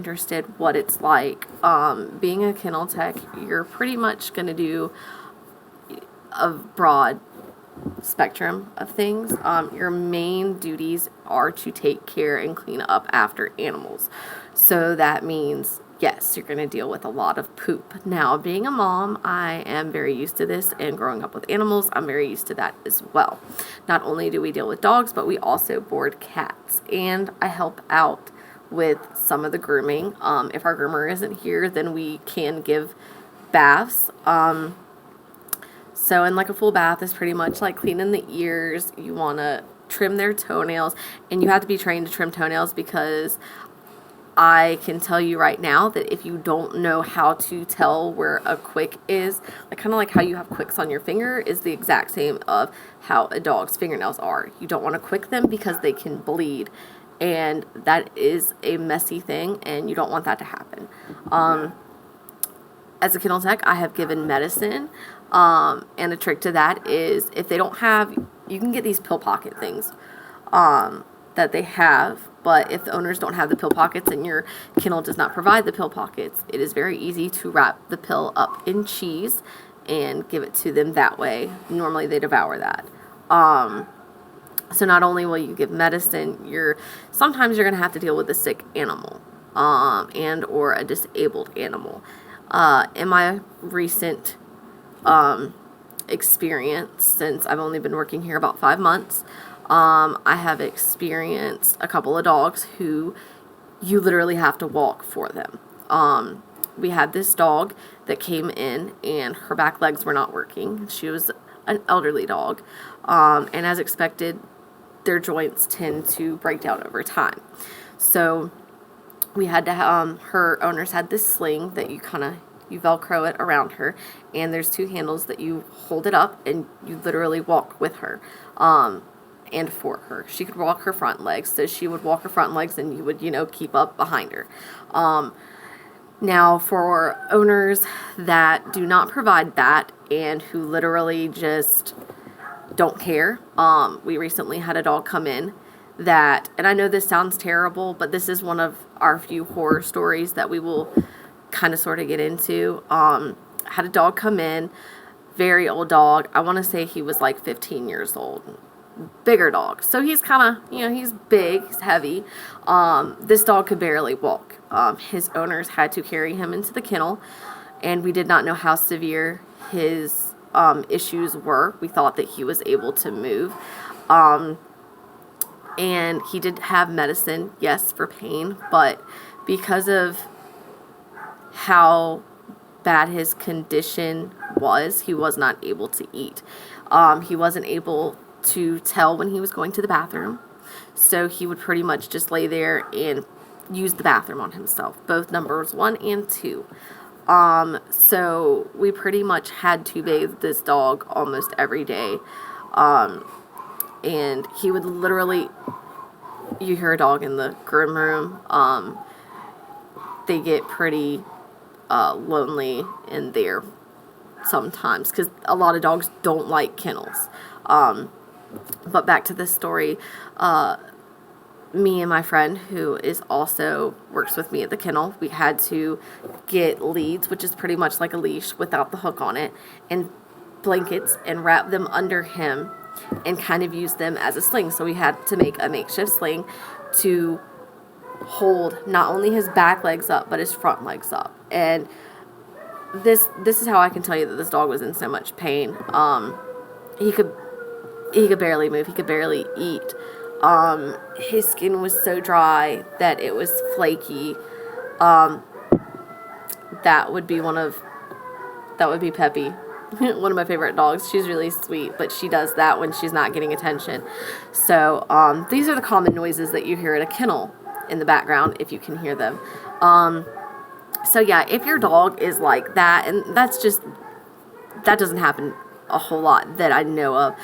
interested what it's like. Being a kennel tech, you're pretty much going to do a broad spectrum of things. Your main duties are to take care and clean up after animals. So that means, yes, you're going to deal with a lot of poop. Now, being a mom, I am very used to this, and growing up with animals, I'm very used to that as well. Not only do we deal with dogs, but we also board cats, and I help out with some of the grooming. If our groomer isn't here, then we can give baths. So, and like a full bath is pretty much like cleaning the ears. You want to trim their toenails, and you have to be trained to trim toenails, because I can tell you right now that if you don't know how to tell where a quick is, like kind of like how you have quicks on your finger, is the exact same of how a dog's fingernails are. You don't want to quick them because they can bleed, and that is a messy thing, and you don't want that to happen. As a kennel tech, I have given medicine, and a trick to that is if they don't have, you can get these pill pocket things that they have, but if the owners don't have the pill pockets and your kennel does not provide the pill pockets, it is very easy to wrap the pill up in cheese and give it to them that way. Normally they devour that. So not only will you give medicine, sometimes you're going to have to deal with a sick animal and or a disabled animal. In my recent experience, since I've only been working here about 5 months, I have experienced a couple of dogs who you literally have to walk for them. We had this dog that came in and her back legs were not working. She was an elderly dog, and as expected, their joints tend to break down over time. So we had to her owners had this sling that you Velcro it around her, and there's 2 handles that you hold it up and you literally walk with her and for her. She could walk her front legs, so she would walk her front legs and you would keep up behind her. Now, for owners that do not provide that and who literally just don't care, we recently had a dog come in that, and I know this sounds terrible, but this is one of our few horror stories that we will kind of sort of get into. Had a dog come in, very old dog. I want to say he was like 15 years old. Bigger dog. So he's kind of, he's big, he's heavy. This dog could barely walk. His owners had to carry him into the kennel, and we did not know how severe his issues were. We thought that he was able to move. And he did have medicine, yes, for pain, but because of how bad his condition was, he was not able to eat. He wasn't able to tell when he was going to the bathroom, so he would pretty much just lay there and use the bathroom on himself, both numbers 1 and 2. So we pretty much had to bathe this dog almost every day, and he would literally, you hear a dog in the groom room, they get pretty lonely in there sometimes, because a lot of dogs don't like kennels. But back to this story, me and my friend, who is also works with me at the kennel, we had to get leads, which is pretty much like a leash without the hook on it, and blankets, and wrap them under him and kind of use them as a sling. So we had to make a makeshift sling to hold not only his back legs up, but his front legs up. And this is how I can tell you that this dog was in so much pain. He could barely move. He could barely eat. His skin was so dry that it was flaky. That would be Peppy, one of my favorite dogs. She's really sweet, but she does that when she's not getting attention. So these are the common noises that you hear at a kennel in the background, if you can hear them. So yeah, if your dog is like that, and that doesn't happen a whole lot that I know of.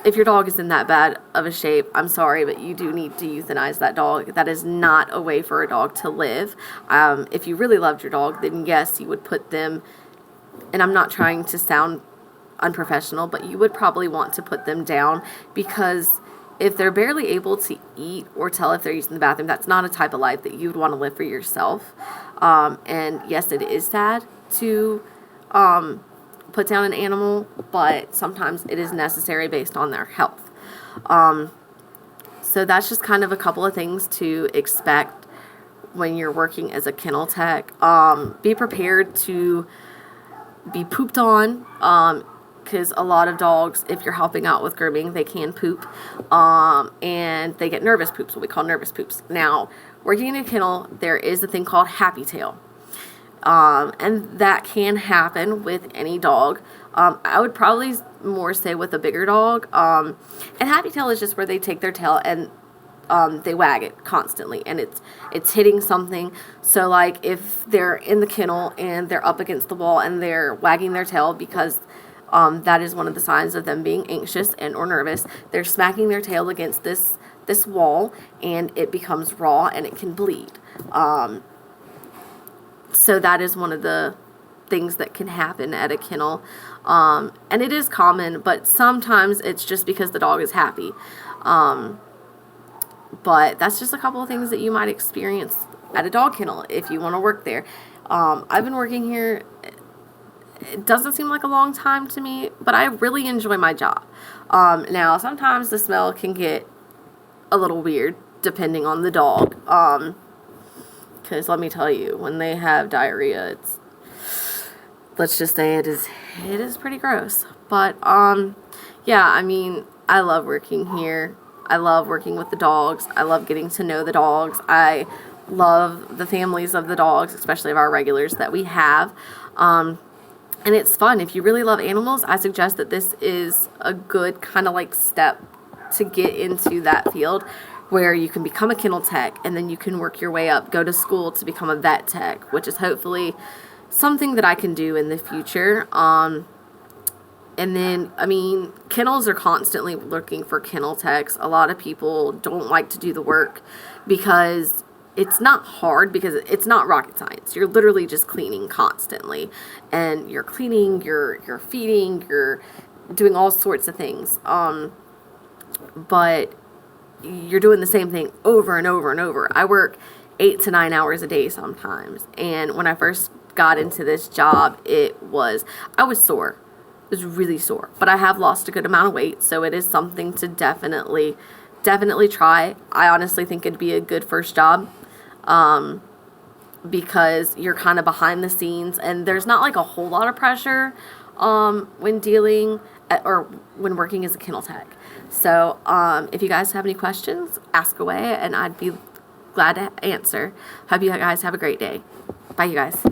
If your dog is in that bad of a shape, I'm sorry, but you do need to euthanize that dog. That is not a way for a dog to live. If you really loved your dog, then yes, you would put them, and I'm not trying to sound unprofessional, but you would probably want to put them down, because if they're barely able to eat or tell if they're using the bathroom, that's not a type of life that you would want to live for yourself. And yes, it is sad to put down an animal, but sometimes it is necessary based on their health. So that's just kind of a couple of things to expect when you're working as a kennel tech. Be prepared to be pooped on, because a lot of dogs, if you're helping out with grooming, they can poop, and they get nervous poops, what we call nervous poops. Now, working in a kennel, there is a thing called happy tail, and that can happen with any dog. I would probably more say with a bigger dog, and happy tail is just where they take their tail and they wag it constantly, and it's hitting something. So like if they're in the kennel and they're up against the wall and they're wagging their tail because that is one of the signs of them being anxious and or nervous. They're smacking their tail against this wall, and it becomes raw and it can bleed. So that is one of the things that can happen at a kennel, and it is common, but sometimes it's just because the dog is happy. But that's just a couple of things that you might experience at a dog kennel if you want to work there. I've been working here. It doesn't seem like a long time to me, but I really enjoy my job. Now, sometimes the smell can get a little weird depending on the dog. Because let me tell you, when they have diarrhea, let's just say it is pretty gross. But yeah, I mean, I love working here. I love working with the dogs. I love getting to know the dogs. I love the families of the dogs, especially of our regulars that we have. And it's fun. If you really love animals, I suggest that this is a good kind of like step to get into that field where you can become a kennel tech and then you can work your way up, go to school to become a vet tech, which is hopefully something that I can do in the future. And then, I mean, kennels are constantly looking for kennel techs. A lot of people don't like to do the work because it's not hard, because it's not rocket science. You're literally just cleaning constantly. And you're cleaning, you're feeding, you're doing all sorts of things. But you're doing the same thing over and over and over. I work 8 to 9 hours a day sometimes. And when I first got into this job, I was sore. It was really sore, but I have lost a good amount of weight, so it is something to definitely try. I honestly think it'd be a good first job, because you're kind of behind the scenes and there's not like a whole lot of pressure when dealing or when working as a kennel tech. So if you guys have any questions, ask away and I'd be glad to answer. Hope you guys have a great day. Bye, you guys.